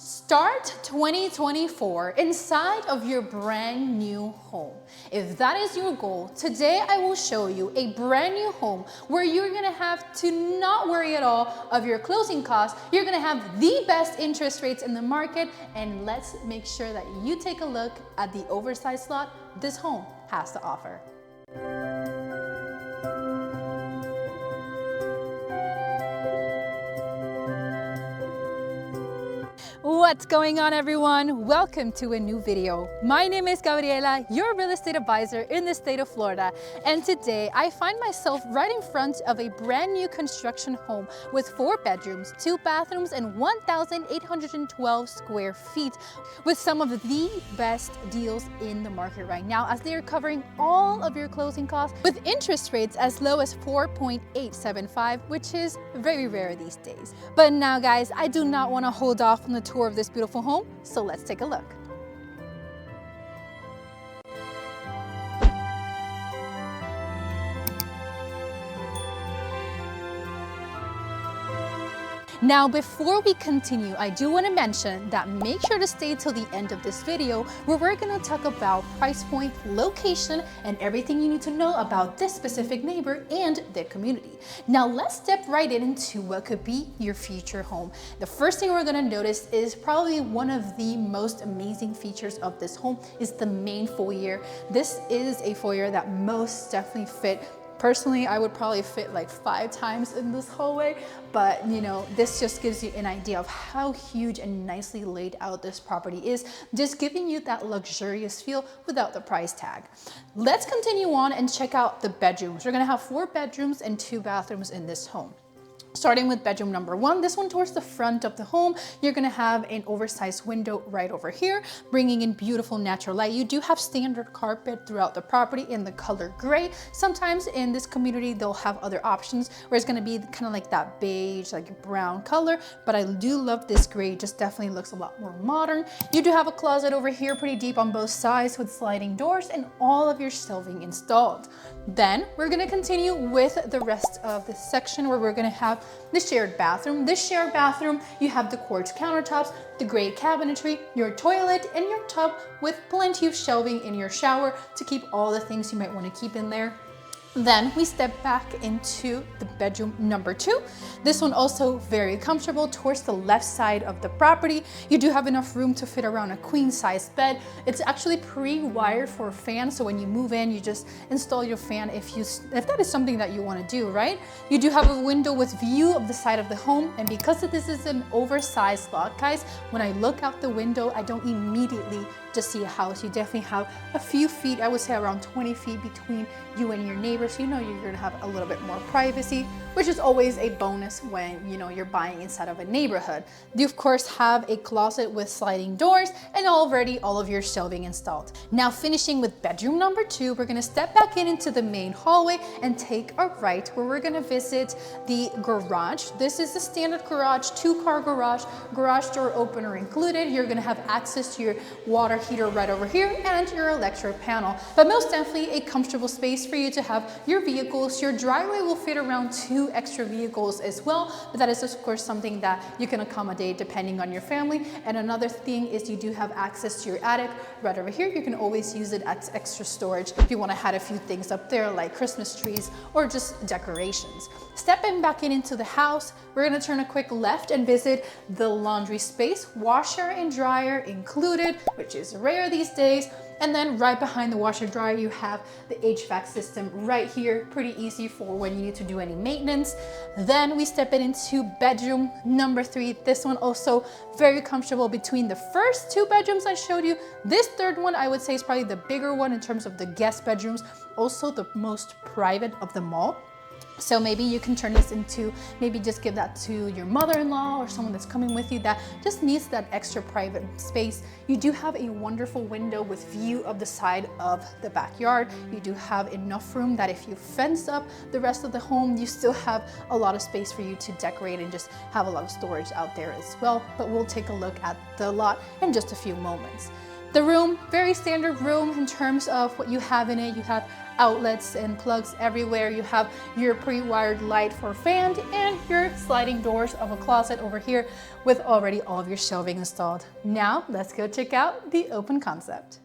Start 2024 inside of your brand new home. If that is your goal, today I will show you a brand new home where you're gonna have to not worry at all of your closing costs. You're gonna have the best interest rates in the market, and let's make sure that you take a look at the oversized lot this home has to offer. What's going on, everyone? Welcome to a new video. My name is Gabriela, your real estate advisor in the state of Florida, and today I find myself right in front of a brand new construction home with 4 bedrooms, 2 bathrooms, and 1,812 square feet, with some of the best deals in the market right now, as they are covering all of your closing costs with interest rates as low as 4.875, which is very rare these days. But now, guys, I do not want to hold off on the tour of this beautiful home, so let's take a look. Now, before we continue, I do want to mention that make sure to stay till the end of this video, where we're going to talk about price point, location, and everything you need to know about this specific neighbor and their community. Now, let's step right into what could be your future home. The first thing we're going to notice is probably one of the most amazing features of this home is the main foyer. This is a foyer that most definitely fit. Personally, I would probably fit like 5 times in this hallway, but you know, this just gives you an idea of how huge and nicely laid out this property is, just giving you that luxurious feel without the price tag. Let's continue on and check out the bedrooms. We're gonna have 4 bedrooms and 2 bathrooms in this home. Starting with bedroom number 1, this one towards the front of the home, you're gonna have an oversized window right over here, bringing in beautiful natural light. You do have standard carpet throughout the property in the color gray. Sometimes in this community, they'll have other options where it's gonna be kind of like that beige, like brown color, but I do love this gray. It just definitely looks a lot more modern. You do have a closet over here, pretty deep on both sides with sliding doors and all of your shelving installed. Then we're gonna continue with the rest of this section where we're gonna have the shared bathroom. This shared bathroom, you have the quartz countertops, the gray cabinetry, your toilet, and your tub with plenty of shelving in your shower to keep all the things you might want to keep in there. Then we step back into the bedroom number 2. This one also very comfortable towards the left side of the property. You do have enough room to fit around a queen size bed. It's actually pre-wired for a fan, so when you move in, you just install your fan if that is something that you want to do, right? You do have a window with view of the side of the home, and because this is an oversized lot, guys, when I look out the window, I don't immediately just see a house. You definitely have a few feet, I would say around 20 feet between you and your neighbors. You know you're gonna have a little bit more privacy, which is always a bonus when you're buying inside of a neighborhood. You of course have a closet with sliding doors and already all of your shelving installed. Now, finishing with bedroom number 2, we're gonna step back into the main hallway and take a right where we're gonna visit the garage. This is the standard garage, 2-car garage door opener included. You're gonna have access to your water heater right over here and your electric panel, but most definitely a comfortable space for you to have your vehicles. Your driveway will fit around 2 extra vehicles as well, but that is of course something that you can accommodate depending on your family. And another thing is you do have access to your attic right over here. You can always use it as extra storage if you want to add a few things up there like Christmas trees or just decorations. Stepping back into the house, we're going to turn a quick left and visit the laundry space, washer and dryer included, which is rare these days. And then right behind the washer dryer, you have the HVAC system right here, pretty easy for when you need to do any maintenance. Then we step into bedroom number 3. This one also very comfortable between the first 2 bedrooms I showed you. This 3rd one I would say is probably the bigger one in terms of the guest bedrooms, also the most private of them all. So maybe you can turn this into, maybe just give that to your mother-in-law or someone that's coming with you that just needs that extra private space. You do have a wonderful window with view of the side of the backyard. You do have enough room that if you fence up the rest of the home, you still have a lot of space for you to decorate and just have a lot of storage out there as well. But we'll take a look at the lot in just a few moments. The room, very standard room in terms of what you have in it. You have outlets and plugs everywhere. You have your pre-wired light for fan and your sliding doors of a closet over here with already all of your shelving installed. Now let's go check out the open concept.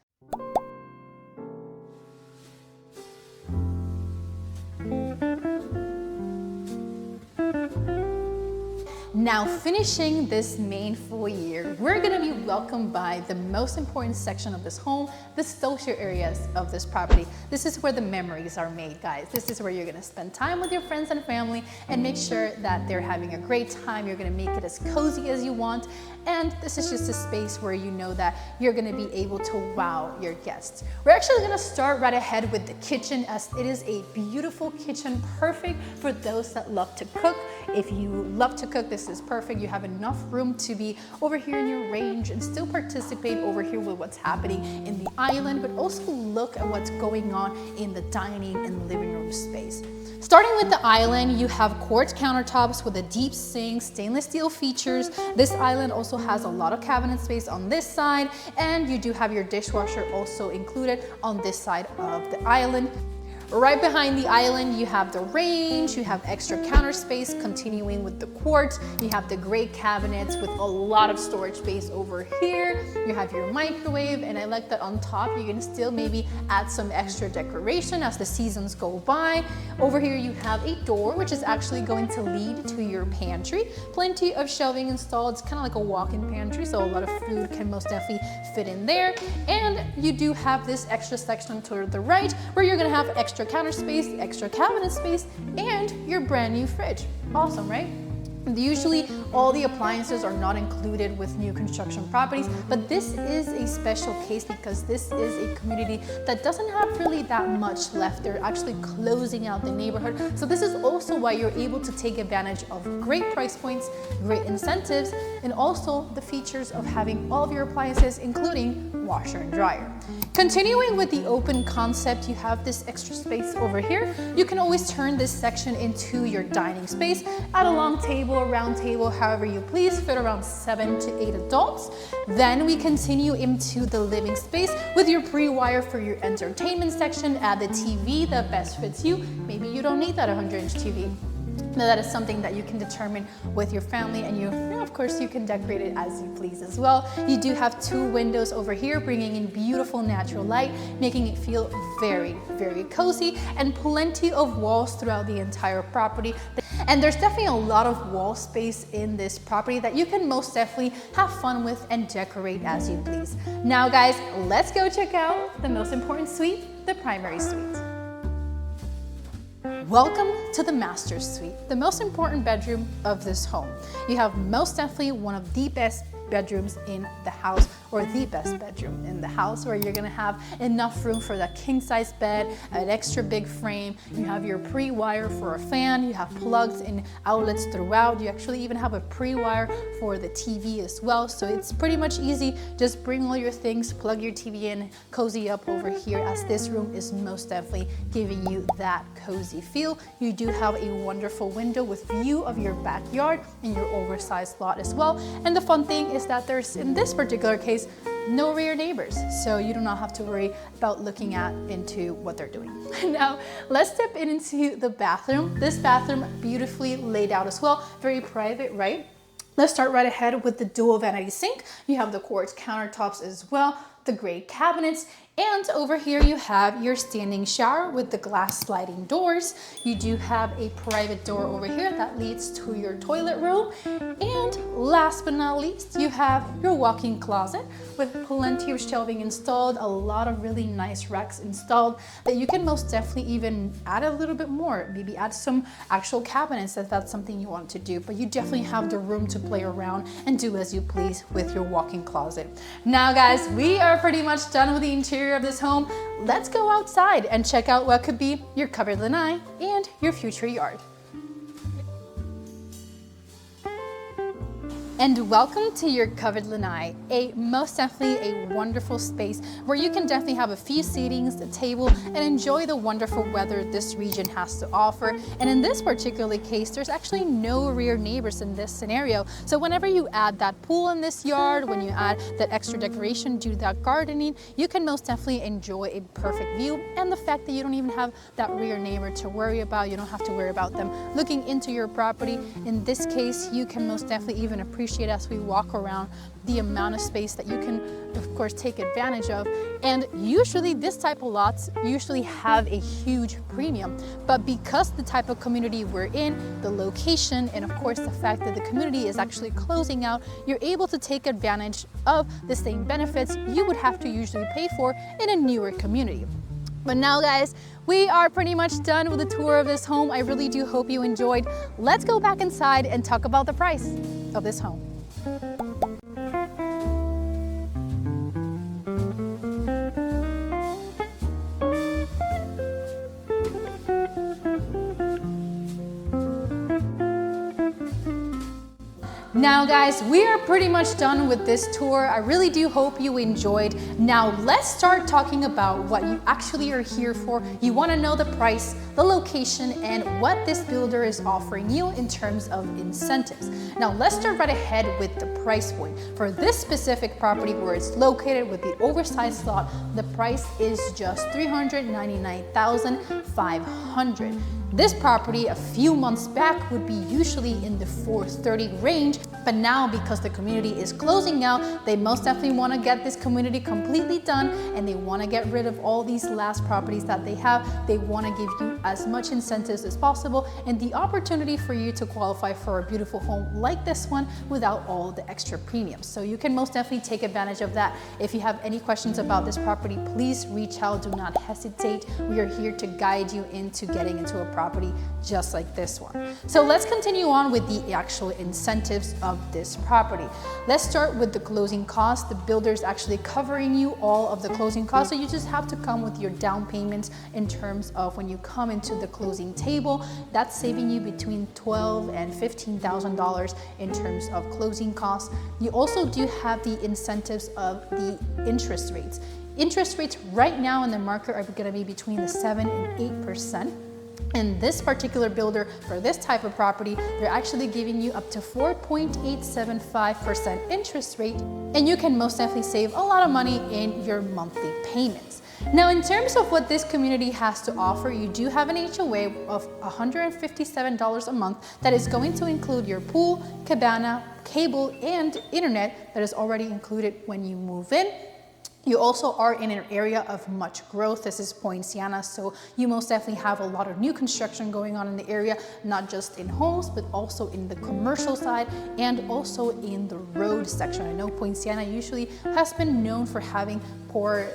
Now finishing this main foyer, we're gonna be welcomed by the most important section of this home, the social areas of this property. This is where the memories are made, guys. This is where you're gonna spend time with your friends and family and make sure that they're having a great time. You're gonna make it as cozy as you want. And this is just a space where you know that you're gonna be able to wow your guests. We're actually gonna start right ahead with the kitchen, as it is a beautiful kitchen, perfect for those that love to cook. If you love to cook, this is perfect. You have enough room to be over here in your range and still participate over here with what's happening in the island, but also look at what's going on in the dining and living room space. Starting with the island, you have quartz countertops with a deep sink, stainless steel features. This island also has a lot of cabinet space on this side, and you do have your dishwasher also included on this side of the island. Right behind the island, you have the range, you have extra counter space continuing with the quartz, you have the great cabinets with a lot of storage space over here, you have your microwave, and I like that on top you can still maybe add some extra decoration as the seasons go by. Over here you have a door which is actually going to lead to your pantry. Plenty of shelving installed. It's kind of like a walk-in pantry, so a lot of food can most definitely fit in there. And you do have this extra section to the right where you're gonna have extra counter space, extra cabinet space, and your brand new fridge. Awesome, right? Usually all the appliances are not included with new construction properties, but this is a special case because this is a community that doesn't have really that much left. They're actually closing out the neighborhood. So this is also why you're able to take advantage of great price points, great incentives, and also the features of having all of your appliances, including washer and dryer. Continuing with the open concept, you have this extra space over here. You can always turn this section into your dining space. Add a long table, a round table, however you please, fit around 7 to 8 adults. Then we continue into the living space with your pre-wire for your entertainment section. Add the TV that best fits you. Maybe you don't need that 100-inch TV. Now that is something that you can determine with your family, and of course you can decorate it as you please as well. You do have 2 windows over here bringing in beautiful natural light, making it feel very, very cozy, and plenty of walls throughout the entire property. And there's definitely a lot of wall space in this property that you can most definitely have fun with and decorate as you please. Now guys, let's go check out the most important suite, the primary suite. Welcome to the master suite, the most important bedroom of this home. You have most definitely one of the best bedrooms in the house, or the best bedroom in the house, where you're gonna have enough room for that king size bed, an extra big frame. You have your pre-wire for a fan. You have plugs and outlets throughout. You actually even have a pre-wire for the TV as well. So it's pretty much easy. Just bring all your things, plug your TV in, cozy up over here, as this room is most definitely giving you that cozy feel. You do have a wonderful window with view of your backyard and your oversized lot as well. And the fun thing is that there's, in this particular case, no rear neighbors, so you do not have to worry about looking into what they're doing. Now, let's step into the bathroom. This bathroom beautifully laid out as well, very private, right? Let's start right ahead with the dual vanity sink. You have the quartz countertops as well, the great cabinets, and over here you have your standing shower with the glass sliding doors. You do have a private door over here that leads to your toilet room. And last but not least, you have your walk-in closet with plenty of shelving installed, a lot of really nice racks installed that you can most definitely even add a little bit more, maybe add some actual cabinets if that's something you want to do, but you definitely have the room to play around and do as you please with your walk-in closet. Now guys, we are pretty much done with the interior of this home. Let's go outside and check out what could be your covered lanai and your future yard. And welcome to your covered lanai, most definitely a wonderful space where you can definitely have a few seatings, a table, and enjoy the wonderful weather this region has to offer. And in this particular case, there's actually no rear neighbors in this scenario. So whenever you add that pool in this yard, when you add that extra decoration, do that gardening, you can most definitely enjoy a perfect view. And the fact that you don't even have that rear neighbor to worry about, you don't have to worry about them looking into your property. In this case, you can most definitely even appreciate as we walk around the amount of space that you can, of course, take advantage of. And usually this type of lots usually have a huge premium, but because the type of community we're in, the location, and of course the fact that the community is actually closing out, you're able to take advantage of the same benefits you would have to usually pay for in a newer community. But now guys, we are pretty much done with the tour of this home. I really do hope you enjoyed. Let's go back inside and talk about the price of this home. Now guys, we are pretty much done with this tour. I really do hope you enjoyed. Now let's start talking about what you actually are here for. You want to know the price, the location, and what this builder is offering you in terms of incentives. Now let's start right ahead with the price point. For this specific property where it's located with the oversized lot, the price is just $399,500. This property a few months back would be usually in the $430,000 range, but now because the community is closing out, they most definitely want to get this community completely done, and they want to get rid of all these last properties that they have. They want to give you as much incentives as possible and the opportunity for you to qualify for a beautiful home like this one without all the extra premiums. So you can most definitely take advantage of that. If you have any questions about this property, please reach out. Do not hesitate. We are here to guide you into getting into a property just like this one. So let's continue on with the actual incentives of this property. Let's start with the closing costs. The builder is actually covering you all of the closing costs, so you just have to come with your down payments in terms of when you come into the closing table. That's saving you between $12,000 and $15,000 in terms of closing costs. You also do have the incentives of the interest rates. Interest rates right now in the market are going to be between the 7 and 8%. And this particular builder, for this type of property, they're actually giving you up to 4.875% interest rate, and you can most definitely save a lot of money in your monthly payments. Now, in terms of what this community has to offer, you do have an HOA of $157 a month that is going to include your pool, cabana, cable, and internet that is already included when you move in. You also are in an area of much growth. This is Poinciana, so you most definitely have a lot of new construction going on in the area, not just in homes, but also in the commercial side and also in the road section. I know Poinciana usually has been known for having poor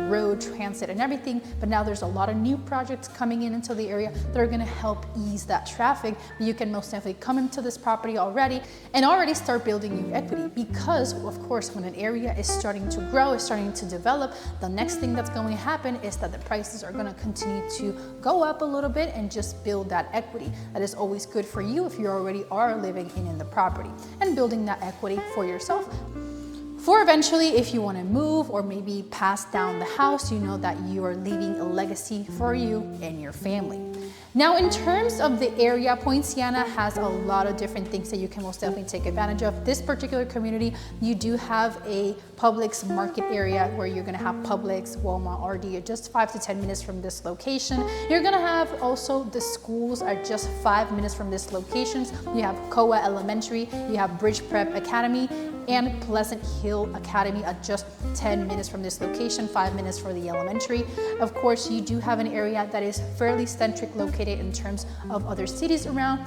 road transit and everything, but now there's a lot of new projects coming into the area that are gonna help ease that traffic. You can most definitely come into this property already and already start building your equity, because of course, when an area is starting to grow, is starting to develop, the next thing that's going to happen is that the prices are going to continue to go up a little bit and just build that equity. That is always good for you if you already are living in the property and building that equity for yourself. For eventually, if you want to move or maybe pass down the house, you know that you are leaving a legacy for you and your family. Now, in terms of the area, Poinciana has a lot of different things that you can most definitely take advantage of. This particular community, you do have a Publix market area where you're gonna have Publix, Walmart, RD, just 5 to 10 minutes from this location. You're gonna have also the schools are just 5 minutes from this location. You have Koa Elementary, you have Bridge Prep Academy, and Pleasant Hill Academy at just 10 minutes from this location, 5 minutes for the elementary. Of course, you do have an area that is fairly centric located in terms of other cities around.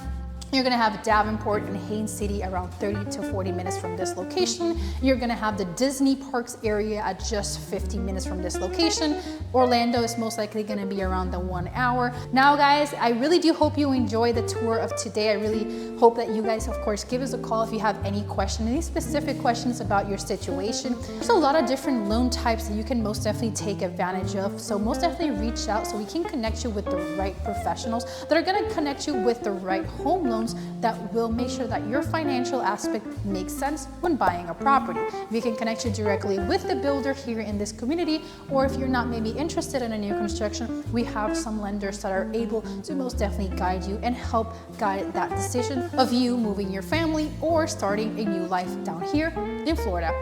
You're gonna have Davenport and Haines City around 30 to 40 minutes from this location. You're gonna have the Disney Parks area at just 50 minutes from this location. Orlando is most likely gonna be around the 1 hour. Now guys, I really do hope you enjoy the tour of today. I really hope that you guys, of course, give us a call if you have any questions, any specific questions about your situation. There's a lot of different loan types that you can most definitely take advantage of. So most definitely reach out so we can connect you with the right professionals that are gonna connect you with the right home loan loans that will make sure that your financial aspect makes sense when buying a property. We can connect you directly with the builder here in this community, or if you're not maybe interested in a new construction, we have some lenders that are able to most definitely guide you and help guide that decision of you moving your family or starting a new life down here in Florida.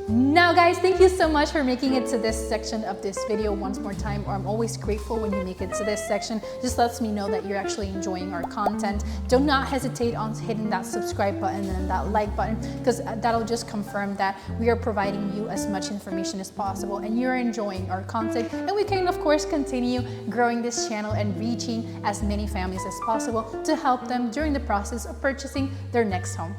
Now guys, thank you so much for making it to this section of this video once more time. I'm always grateful when you make it to this section. Just lets me know that you're actually enjoying our content. Do not hesitate on hitting that subscribe button and that like button, because that'll just confirm that we are providing you as much information as possible and you're enjoying our content, and we can of course continue growing this channel and reaching as many families as possible to help them during the process of purchasing their next home.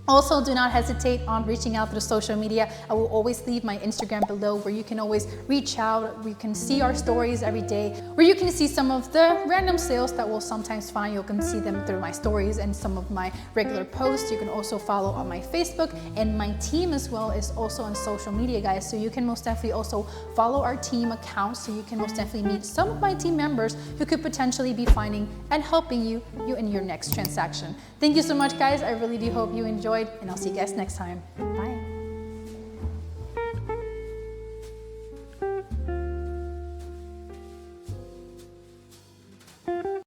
Also, do not hesitate on reaching out through social media. I will always leave my Instagram below where you can always reach out. You can see our stories every day, where you can see some of the random sales that we'll sometimes find. You can see them through my stories and some of my regular posts. You can also follow on my Facebook, and my team as well is also on social media, guys. So you can most definitely also follow our team accounts, so you can most definitely meet some of my team members who could potentially be finding and helping you in your next transaction. Thank you so much, guys. I really do hope you enjoyed, and I'll see you guys next time. Bye.